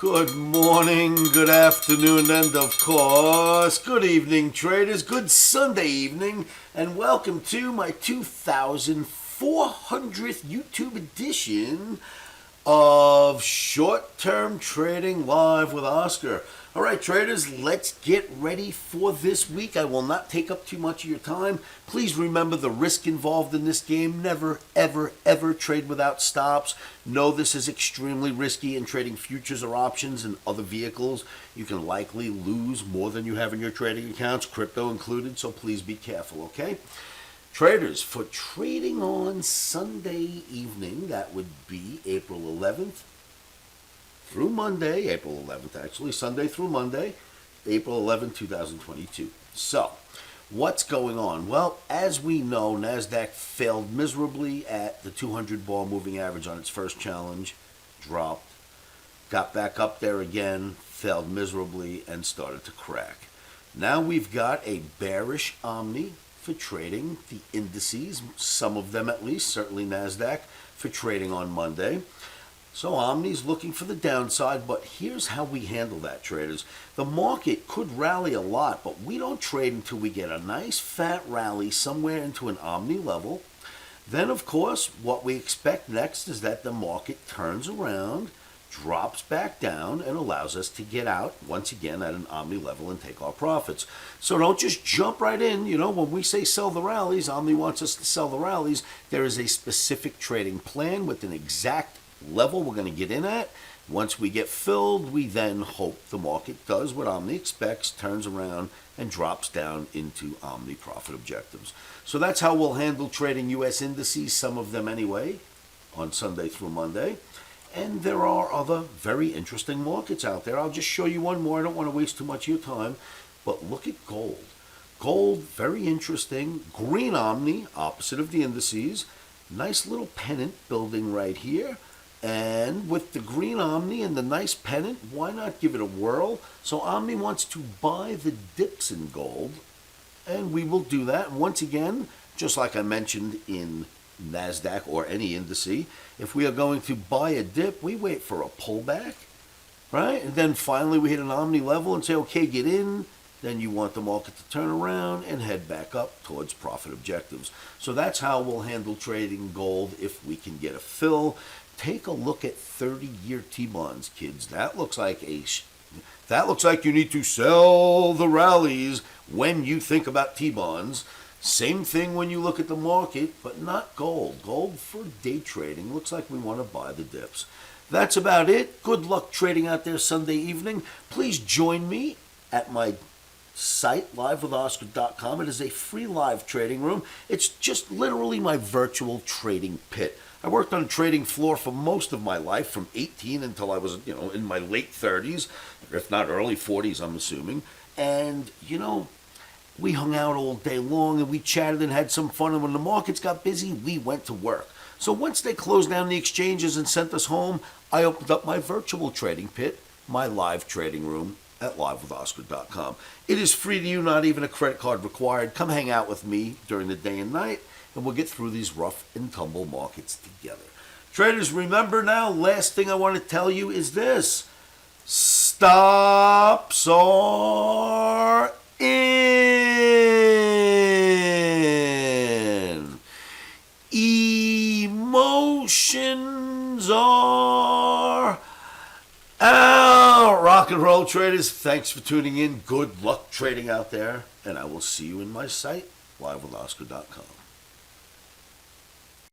Good morning, good afternoon, and of course, good evening, traders. Good Sunday evening, and welcome to my 2400th YouTube edition of Short-Term Trading Live with Oscar. All right, traders, let's get ready for this week. I will not take up too much of your time. Please remember the risk involved in this game. Never, ever, ever trade without stops. Know this is extremely risky in trading futures or options and other vehicles. You can likely lose more than you have in your trading accounts, crypto included, so please be careful, okay? Traders, for trading on Sunday evening, that would be April 11th through Monday, April 11th actually, Sunday through Monday, April 11th, 2022. So, what's going on? Well, as we know, NASDAQ failed miserably at the 200 bar moving average on its first challenge, dropped, got back up there again, failed miserably, and started to crack. Now we've got a bearish OMNI for trading the indices, some of them at least, certainly NASDAQ, for trading on Monday. So OMNI's looking for the downside, but here's how we handle that, traders. The market could rally a lot, but we don't trade until we get a nice fat rally somewhere into an OMNI level. Then, of course, what we expect next is that the market turns around, drops back down, and allows us to get out once again at an OMNI level and take our profits. So don't just jump right in. You know, when we say sell the rallies, OMNI wants us to sell the rallies. There is a specific trading plan with an exact level we're going to get in at. Once we get filled, we then hope the market does what OMNI expects, turns around, and drops down into OMNI profit objectives. So that's how we'll handle trading U.S. indices, some of them anyway, on Sunday through Monday. And there are other very interesting markets out there. I'll just show you one more. I don't want to waste too much of your time, but look at gold. Gold, very interesting. Green OMNI, opposite of the indices. Nice little pennant building right here. And with the green OMNI and the nice pennant, why not give it a whirl? So OMNI wants to buy the dips in gold, and we will do that. And once again, just like I mentioned in NASDAQ or any indice, if we are going to buy a dip, we wait for a pullback, right? And then finally we hit an OMNI level and say, okay, get in. Then you want the market to turn around and head back up towards profit objectives. So that's how we'll handle trading gold if we can get a fill. Take a look at 30-year T-bonds, kids. That looks like you need to sell the rallies when you think about T-bonds. Same thing when you look at the market, but not gold. Gold for day trading looks like we want to buy the dips. That's about it. Good luck trading out there Sunday evening. Please join me at my site, livewithoscar.com. It is a free live trading room. It's just literally my virtual trading pit. I worked on a trading floor for most of my life, from 18 until I was, in my late 30s, if not early 40s, I'm assuming. And, we hung out all day long and we chatted and had some fun. And when the markets got busy, we went to work. So once they closed down the exchanges and sent us home, I opened up my virtual trading pit, my live trading room, at livewithoscar.com. It is free to you, not even a credit card required. Come hang out with me during the day and night, and we'll get through these rough and tumble markets together. Traders, remember now, last thing I want to tell you is this. Stops are in. Emotions are out. Rock and roll, traders. Thanks for tuning in. Good luck trading out there, and I will see you in my site, livewithoscar.com.